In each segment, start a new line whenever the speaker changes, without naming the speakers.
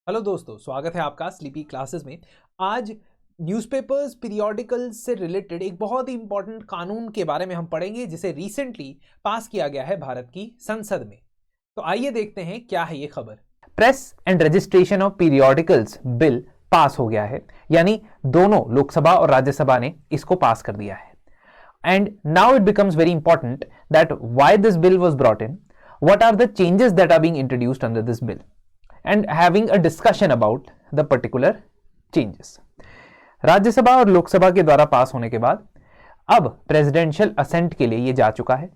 Hello दोस्तों, स्वागत है आपका स्लीपी क्लासेस में। आज न्यूज़पेपर्स पीरियोडिकल्स से रिलेटेड एक बहुत ही इंपॉर्टेंट कानून के बारे में हम पढ़ेंगे जिसे रिसेंटली पास किया गया है भारत की संसद में। तो आइए देखते हैं क्या है ये खबर।
Press and registration of periodicals bill pass हो गया है, यानी दोनों लोकसभा और राज्यसभा ने इसको पास कर दिया है। And now it becomes very important that why this bill was brought in, what are the changes that are being introduced under this bill and having a discussion about the particular changes. Rajya Sabha और लोकसभा के द्वारा पास होने के बाद अब presidential ascent के लिए यह जा चुका है।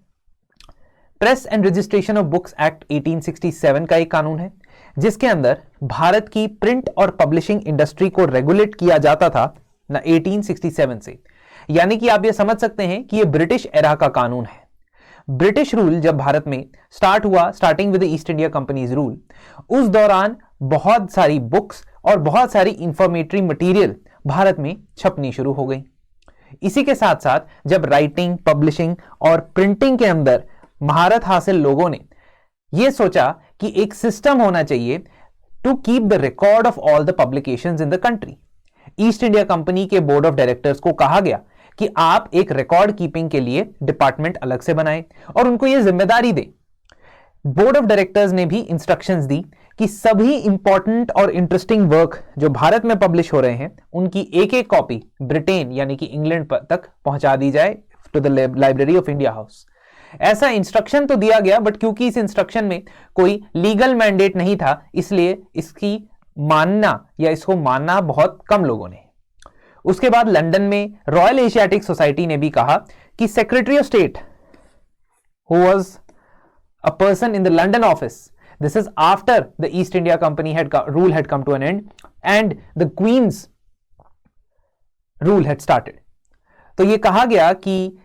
Press and registration of books act 1867 का एक कानून है जिसके अंदर भारत की प्रिंट और पब्लिशिंग इंडस्ट्री को रेगुलेट किया जाता था ना 1867 से, यानी कि आप यह समझ सकते हैं कि यह ब्रिटिश एरा का कानून है। ब्रिटिश रूल जब भारत में स्टार्ट हुआ, starting with the East India companies rule, उस दौरान बहुत सारी बुक्स और बहुत सारी इंफॉर्मेटरी मटेरियल भारत में छपनी शुरू हो गई। इसी के साथ साथ जब राइटिंग, पब्लिशिंग और प्रिंटिंग के अंदर महारत हासिल लोगों ने यह सोचा कि एक सिस्टम होना चाहिए to keep the record of all the publications in the country, East India Company के बोर्ड ऑफ डायरेक्टर्स को कहा गया कि आप एक रिकॉर्ड कीपिंग के लिए डिपार्टमेंट अलग से बनाएं और उनको यह जिम्मेदारी दें। बोर्ड ऑफ डायरेक्टर्स ने भी इंस्ट्रक्शंस दी कि सभी इंपॉर्टेंट और इंटरेस्टिंग वर्क जो भारत में पब्लिश हो रहे हैं उनकी एक एक कॉपी ब्रिटेन यानी कि इंग्लैंड तक पहुंचा दी जाए to the library of India House. ऐसा इंस्ट्रक्शन तो दिया गया, बट क्योंकि इस इंस्ट्रक्शन में कोई लीगल मैंडेट नहीं था, इसलिए इसको मानना बहुत कम लोगों ने। उसके बाद लंदन में रॉयल एशियाटिक सोसाइटी ने भी कहा कि secretary of state who was a person in the London office, this is after the East India Company rule had come to an end and the queen's rule had started. तो यह कहा गया कि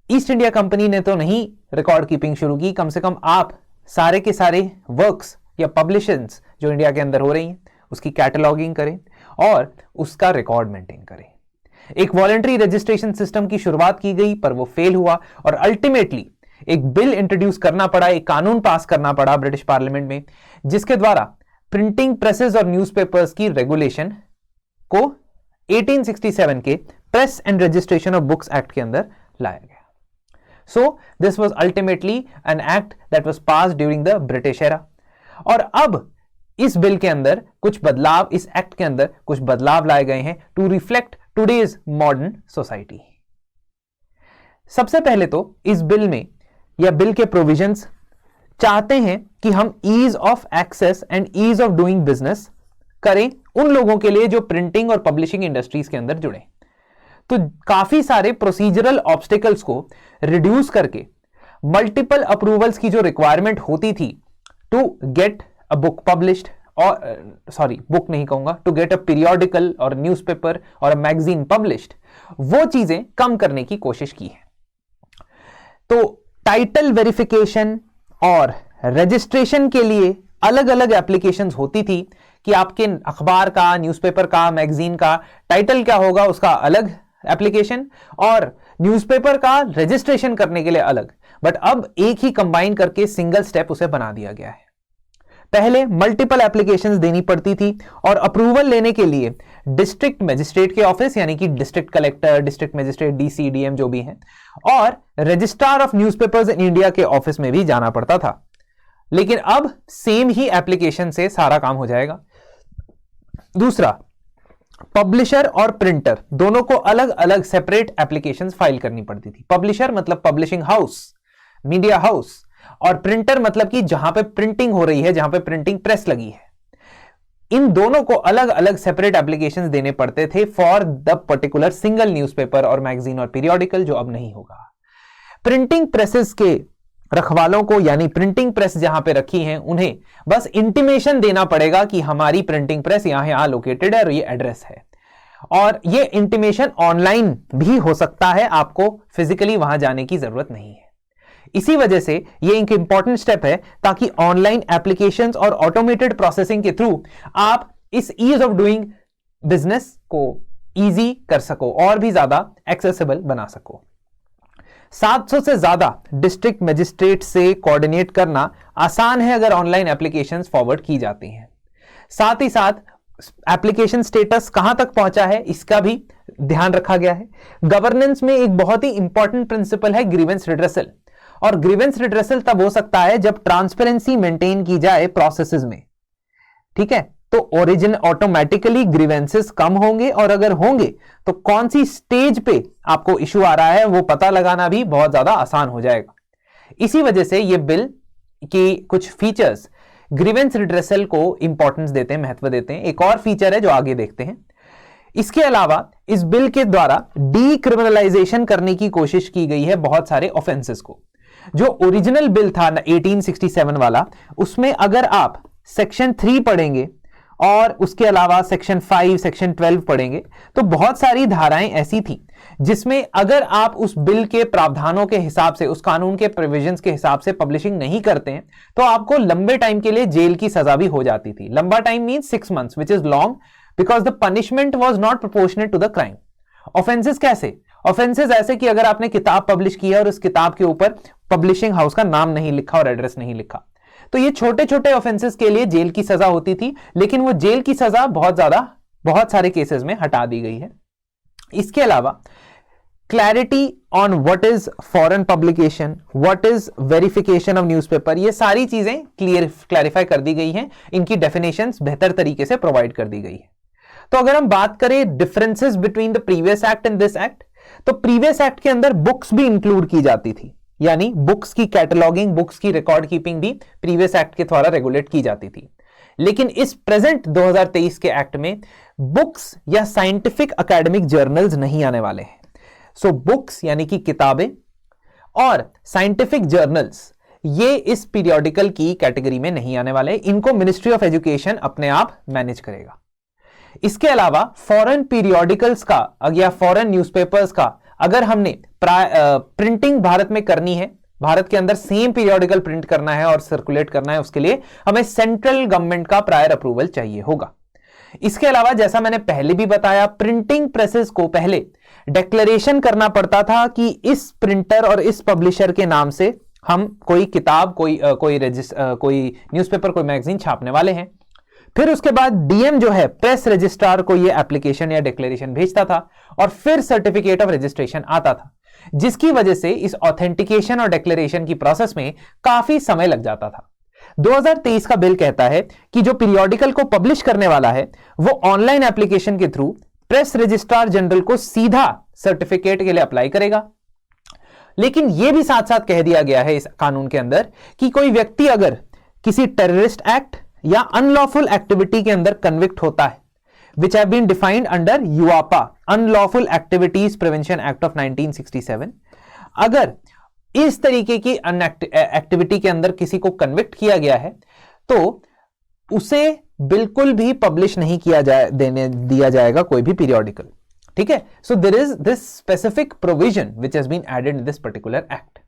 east India company ने तो नहीं record keeping शुरू की, कम से कम आप सारे के सारे वर्क्स या पब्लिशंस जो इंडिया के अंदर हो रही हैं उसकी कैटलॉगिंग करें और उसका रिकॉर्ड मेंटेन करें। एक वॉलंटरी रजिस्ट्रेशन सिस्टम की शुरुआत की गई, पर वो फेल हुआ और अल्टीमेटली एक बिल इंट्रोड्यूस करना पड़ा, एक कानून पास करना पड़ा ब्रिटिश पार्लियामेंट में, जिसके द्वारा प्रिंटिंग प्रेसेस और न्यूज़पेपर्स की रेगुलेशन को 1867 के press and registration of books act के अंदर लाया गया। So this was ultimately an act that was passed during the British era. और अब इस बिल के अंदर कुछ बदलाव, इस एक्ट के अंदर कुछ बदलाव लाए गए हैं to reflect today's modern society. सबसे पहले तो इस बिल में या बिल के प्रोविजंस चाहते हैं कि हम ease of access and ease of doing business करें उन लोगों के लिए जो प्रिंटिंग और पब्लिशिंग इंडस्ट्रीज के अंदर जुड़े। तो काफी सारे प्रोसीजरल ऑब्स्टिकल्स को रिड्यूस करके मल्टीपल अप्रूवल्स की जो रिक्वायरमेंट होती थी to get a book published, और बुक नहीं कहूंगा, टू गेट अ पीरियोडिकल और न्यूज़पेपर और अ मैगजीन पब्लिश्ड, वो चीजें कम करने की कोशिश की है। तो टाइटल वेरिफिकेशन और रजिस्ट्रेशन के लिए अलग अलग एप्लीकेशंस होती थी कि आपके अखबार का, न्यूज़पेपर का, मैगजीन का टाइटल क्या होगा उसका अलग एप्लीकेशन और न्यूज़पेपर का रजिस्ट्रेशन करने के लिए अलग, बट अब एक ही कंबाइन करके सिंगल स्टेप उसे बना दिया गया है। पहले मल्टीपल एप्लीकेशंस देनी पड़ती थी और अप्रूवल लेने के लिए डिस्ट्रिक्ट मजिस्ट्रेट के ऑफिस यानी कि district collector, district magistrate, DC, DM जो भी हैं, और registrar of newspapers in India के ऑफिस में भी जाना पड़ता था। लेकिन अब सेम ही एप्लीकेशन से सारा काम हो जाएगा। दूसरा, पब्लिशर और प्रिंटर दोनों को अलग अलग सेपरेट एप्लीकेशंस फाइल करनी पड़ती थी। पब्लिशर मतलब पब्लिशिंग हाउस, मीडिया हाउस, और प्रिंटर मतलब कि जहां पे प्रिंटिंग हो रही है, जहां पे प्रिंटिंग प्रेस लगी है। इन दोनों को अलग अलग सेपरेट एप्लीकेशंस देने पड़ते थे for the particular single newspaper और मैगजीन और पीरियोडिकल, जो अब नहीं होगा। प्रिंटिंग प्रेसेस के रखवालों को, यानी प्रिंटिंग प्रेस जहां पे रखी हैं, उन्हें बस इंटीमेशन देना पड़ेगा कि हमारी प्रिंटिंग प्रेस यहां लोकेटेड है और ये एड्रेस है। और ये इंटीमेशन ऑनलाइन भी हो सकता है, आपको फिजिकली वहां जाने की जरूरत नहीं है। इसी वजह से ये एक इंपॉर्टेंट स्टेप है ताकि ऑनलाइन एप्लीकेशंस और ऑटोमेटेड प्रोसेसिंग के थ्रू आप इस ईज ऑफ डूइंग बिजनेस को इजी कर सको और भी ज्यादा एक्सेसिबल बना सको। 700 से ज्यादा डिस्ट्रिक्ट मजिस्ट्रेट से कोऑर्डिनेट करना आसान है अगर ऑनलाइन एप्लीकेशंस फॉरवर्ड की जाती हैं। साथ ही साथ एप्लीकेशन स्टेटस कहां तक पहुंचा है इसका भी ध्यान रखा गया है। गवर्नेंस में एक बहुत ही इंपॉर्टेंट प्रिंसिपल है ग्रीवेंस रिड्रेसल, और ग्रीवेंस रिड्रेसल तब हो सकता है जब ट्रांसपेरेंसी मेंटेन की जाए प्रोसेसेस में, ठीक है। तो ओरिजिन ऑटोमेटिकली ग्रीवेंसेस कम होंगे, और अगर होंगे तो कौन सी स्टेज पे आपको इशू आ रहा है वो पता लगाना भी बहुत ज्यादा आसान हो जाएगा। इसी वजह से ये बिल की कुछ फीचर्स ग्रीवेंस रिड्रेसल को इंपॉर्टेंस देते हैं, महत्व देते हैं। एक और फीचर है जो आगे देखते हैं। इसके अलावा इस बिल के द्वारा डीक्रिमिनलाइजेशन करने की कोशिश की गई है बहुत सारे ऑफेंसेस को। जो ओरिजिनल बिल था 1867 वाला, उसमें अगर आप सेक्शन 3 पढ़ेंगे और उसके अलावा सेक्शन 5, सेक्शन 12 पढ़ेंगे तो बहुत सारी धाराएं ऐसी थी जिसमें अगर आप उस बिल के प्रावधानों के हिसाब से, उस कानून के प्रोविजंस के हिसाब से पब्लिशिंग नहीं करते हैं तो आपको लंबे टाइम के लिए जेल की सजा भी हो जाती थी। लंबा time means 6 months, which is long because the punishment was not proportionate to the crime. Offences कैसे? ऑफेंसेस ऐसे कि अगर आपने किताब पब्लिश की है और उस किताब के ऊपर पब्लिशिंग हाउस का नाम नहीं लिखा और एड्रेस नहीं लिखा, तो ये छोटे छोटे ऑफेंसेस के लिए जेल की सजा होती थी, लेकिन वो जेल की सजा बहुत सारे केसेस में हटा दी गई है। इसके अलावा clarity on what is foreign publication, what is verification of newspaper, ये सारी चीजें क्लैरिफाई कर दी गई हैं, इनकी डेफिनेशंस बेहतर तरीके से प्रोवाइड कर दी गई है। तो अगर हम बात करें differences between the previous act and this act, तो प्रीवियस एक्ट के अंदर बुक्स भी इंक्लूड की जाती थी, यानी बुक्स की कैटलॉगिंग, बुक्स की रिकॉर्ड कीपिंग भी प्रीवियस एक्ट के द्वारा रेगुलेट की जाती थी। लेकिन इस प्रेजेंट 2023 के एक्ट में बुक्स या साइंटिफिक एकेडमिक जर्नल्स नहीं आने वाले हैं। सो बुक्स यानी कि किताबें और साइंटिफिक जर्नल्स ये इस पीरियोडिकल की कैटेगरी में नहीं आने वाले, इनको मिनिस्ट्री ऑफ एजुकेशन अपने आप मैनेज करेगा। इसके अलावा फॉरेन पीरियोडिकल्स का या फॉरेन न्यूज़पेपर्स का अगर हमने प्रिंटिंग भारत में करनी है, भारत के अंदर सेम पीरियोडिकल प्रिंट करना है और सर्कुलेट करना है, उसके लिए हमें सेंट्रल गवर्नमेंट का प्रायर अप्रूवल चाहिए होगा। इसके अलावा जैसा मैंने पहले भी बताया, प्रिंटिंग प्रेसेस को पहले डिक्लेरेशन करना पड़ता था कि इस प्रिंटर और इस पब्लिशर के नाम से हम कोई किताब, कोई न्यूज़पेपर, कोई मैगजीन छापने वाले हैं। फिर उसके बाद डीएम जो है प्रेस रजिस्ट्रार को ये एप्लीकेशन या डिक्लेरेशन भेजता था और फिर सर्टिफिकेट ऑफ रजिस्ट्रेशन आता था, जिसकी वजह से इस ऑथेंटिकेशन और डिक्लेरेशन की प्रोसेस में काफी समय लग जाता था। 2023 का बिल कहता है कि जो पीरियोडिकल को पब्लिश करने वाला है वो ऑनलाइन एप्लीकेशन के थ्रू प्रेस रजिस्ट्रार जनरल को सीधा सर्टिफिकेट के लिए अप्लाई करेगा। लेकिन यह भी साथ साथ कह दिया गया है इस कानून के अंदर कि कोई व्यक्ति अगर किसी टेररिस्ट एक्ट या अनलॉफुल एक्टिविटी के अंदर कन्विक्ट होता है, which have been defined under UAPA, unlawful activities prevention act of 1967, अगर इस तरीके की एक्टिविटी के अंदर किसी को कन्विक्ट किया गया है तो उसे बिल्कुल भी पब्लिश नहीं दिया जाएगा कोई भी पीरियोडिकल। ठीक है, so there is this specific provision which has been added in this particular act.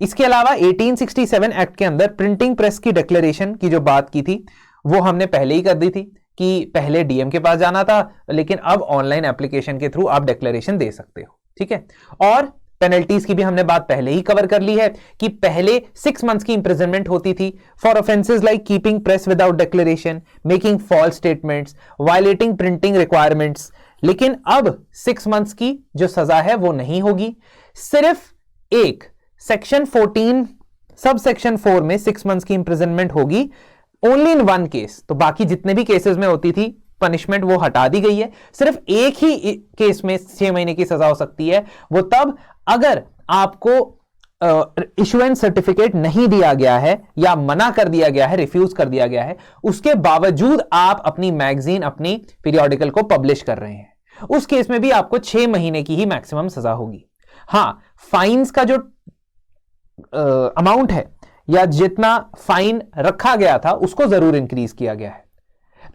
इसके अलावा 1867 एक्ट के अंदर प्रिंटिंग प्रेस की डिक्लेरेशन की जो बात की थी वो हमने पहले ही कर दी थी कि पहले डीएम के पास जाना था, लेकिन अब ऑनलाइन एप्लीकेशन के थ्रू आप डिक्लेरेशन दे सकते हो। ठीक है, और पेनल्टीज की भी हमने बात पहले ही कवर कर ली है कि पहले 6 months की इंप्रिजनमेंट होती थी for offences like keeping press without declaration, making false statements, violating printing requirements, लेकिन अब 6 months की जो सजा है वो नहीं होगी। सिर्फ एक सेक्शन 14 सब सेक्शन 4 में 6 months की इंप्रिजनमेंट होगी, ओनली इन 1 केस। तो बाकी जितने भी केसेस में होती थी पनिशमेंट वो हटा दी गई है। सिर्फ एक ही केस में 6 महीने की सजा हो सकती है, वो तब अगर आपको इशुएंस सर्टिफिकेट नहीं दिया गया है या मना कर दिया गया है, रिफ्यूज कर दिया गया है, उसके बावजूद आप अपनी मैगजीन, अपनी पीरियोडिकल को पब्लिश कर रहे हैं, उस केस में भी आपको 6 महीने की ही मैक्सिमम सजा होगी। हां, फाइन्स का जो अमाउंट है या जितना फाइन रखा गया था उसको जरूर इंक्रीज किया गया है।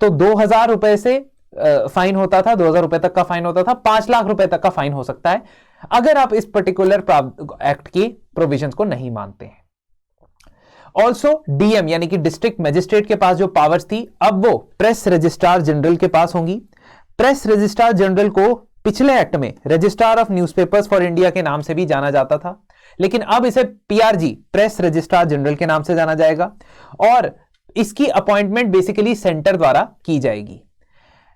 तो 2000 रुपए से फाइन होता था, 2000 रुपए तक का फाइन होता था, 5 लाख रुपए तक का फाइन हो सकता है अगर आप इस पर्टिकुलर एक्ट की प्रोविजंस को नहीं मानते हैं। ऑल्सो डीएम यानी कि डिस्ट्रिक्ट मजिस्ट्रेट के पास जो पावर्स थी अब वो प्रेस रजिस्ट्रार जनरल के पास होंगी। प्रेस रजिस्ट्रार जनरल को पिछले एक्ट में registrar of newspapers for India के नाम से भी जाना जाता था, लेकिन अब इसे पीआरजी, प्रेस रजिस्ट्रार जनरल के नाम से जाना जाएगा। और इसकी अपॉइंटमेंट बेसिकली सेंटर द्वारा की जाएगी।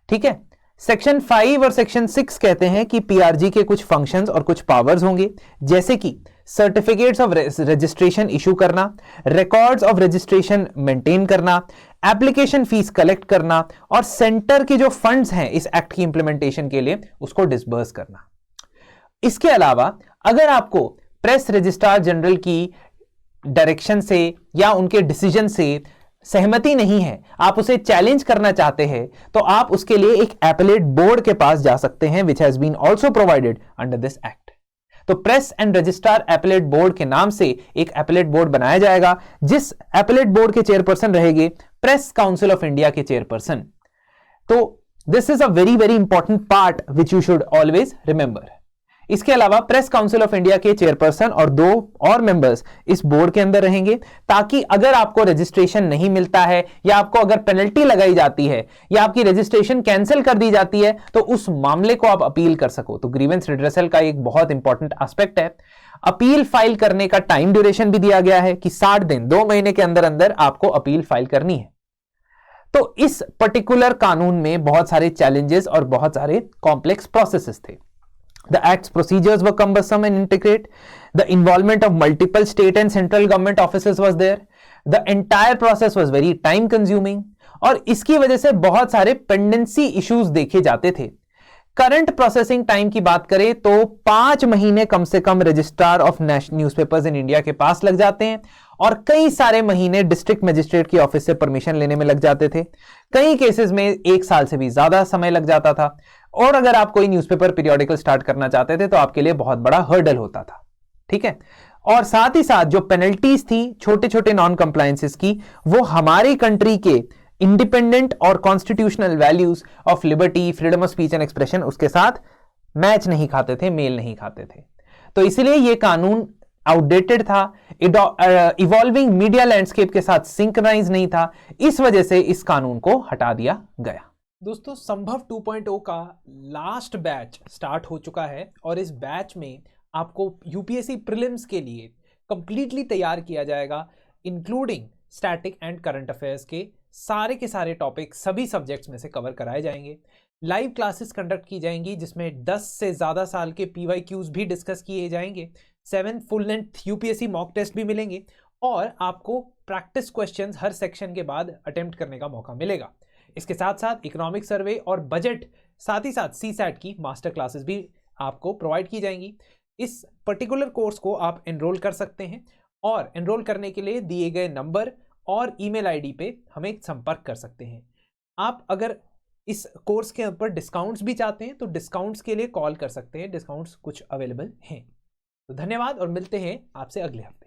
ठीक है, सेक्शन 5 और सेक्शन 6 कहते हैं कि पीआरजी के कुछ फंक्शंस और कुछ पावर्स होंगे, जैसे कि सर्टिफिकेट्स ऑफ रजिस्ट्रेशन इशू करना, रिकॉर्ड्स ऑफ रजिस्ट्रेशन मेंटेन करना, एप्लीकेशन फीस कलेक्ट करना और सेंटर के जो फंड्स हैं इस एक्ट की इंप्लीमेंटेशन के लिए उसको डिसबर्स करना। इसके अलावा अगर आपको प्रेस रजिस्ट्रार जनरल की डायरेक्शन से या उनके डिसीजन से सहमति नहीं है, आप उसे चैलेंज करना चाहते हैं, तो आप उसके लिए एक एपेलेट बोर्ड के पास जा सकते हैं, which has been also provided under this act. तो press and registrar appellate board के नाम से एक एपेलेट बोर्ड बनाया जाएगा, जिस एपेलेट बोर्ड के चेयरपर्सन रहेंगे प्रेस काउंसिल ऑफ इंडिया के चेयरपर्सन। तो this is a very very important part which you should always remember. इसके अलावा प्रेस काउंसिल ऑफ इंडिया के चेयरपर्सन और 2 और मेंबर्स इस बोर्ड के अंदर रहेंगे, ताकि अगर आपको रजिस्ट्रेशन नहीं मिलता है या आपको अगर पेनल्टी लगाई जाती है या आपकी रजिस्ट्रेशन कैंसिल कर दी जाती है तो उस मामले को आप अपील कर सको। तो ग्रीवेंस रिड्रेसल का एक बहुत इंपॉर्टेंट एस्पेक्ट है। अपील फाइल करने का टाइम ड्यूरेशन भी दिया गया है कि 60 दिन, 2 महीने के अंदर अंदर आपको अपील फाइल करनी है। तो इस पर्टिकुलर कानून में बहुत सारे चैलेंजेस और बहुत सारे कॉम्प्लेक्स प्रोसेसेस थे। The Act's procedures were cumbersome and intricate. The involvement of multiple state and central government offices was there. The entire process was very time consuming. और इसकी वजह से बहुत सारे पेंडेंसी इश्यूज देखे जाते थे। करंट प्रोसेसिंग टाइम की बात करें तो 5 महीने कम से कम registrar of newspapers in India के पास लग जाते हैं और कई सारे महीने डिस्ट्रिक्ट मजिस्ट्रेट की ऑफिस से परमिशन लेने में लग जाते थे। कई केसेस में 1 साल से भी ज्यादा समय लग जाता था। और अगर आप कोई न्यूज़पेपर पीरियोडिकल स्टार्ट करना चाहते थे तो आपके लिए बहुत बड़ा हर्डल होता था। ठीक है, और साथ ही साथ जो पेनल्टीज थी छोटे छोटे नॉन कंप्लायंसेस की, वो हमारी कंट्री के इंडिपेंडेंट और constitutional values of liberty, freedom of speech and expression उसके साथ मैच नहीं खाते थे, मेल नहीं खाते थे। तो इसलिए यह कानून आउटडेटेड था, इवॉल्विंग मीडिया लैंडस्केप के साथ सिंक्रोनाइज नहीं था। इस वजह से इस कानून को हटा दिया गया।
दोस्तों, संभव 2.0 का लास्ट बैच स्टार्ट हो चुका है और इस बैच में आपको यूपीएससी प्रीलिम्स के लिए कंप्लीटली तैयार किया जाएगा, including static and current affairs के सारे टॉपिक सभी सब्जेक्ट्स में से कवर कराए जाएंगे। लाइव क्लासेस कंडक्ट की जाएंगी जिसमें 10 से ज़्यादा साल के PYQs भी डिस्कस किए जाएंगे। 7 full length UPSC mock test भी मिलेंगे और आपको प्रैक्टिस क्वेश्चंस हर सेक्शन के बाद अटेम्प्ट करने का मौका मिलेगा। इसके साथ साथ इकोनॉमिक सर्वे और बजट, साथ ही साथ CSAT की मास्टर क्लासेस भी आपको प्रोवाइड की जाएंगी। इस पर्टिकुलर कोर्स को आप एनरोल कर सकते हैं और एनरोल करने के लिए दिए गए नंबर और ईमेल आईडी पे हमें संपर्क कर सकते हैं। आप अगर इस कोर्स के ऊपर डिस्काउंट्स भी चाहते हैं तो डिस्काउंट्स के लिए कॉल कर सकते हैं, डिस्काउंट्स कुछ अवेलेबल हैं। तो धन्यवाद और मिलते हैं आपसे अगले हफ्ते।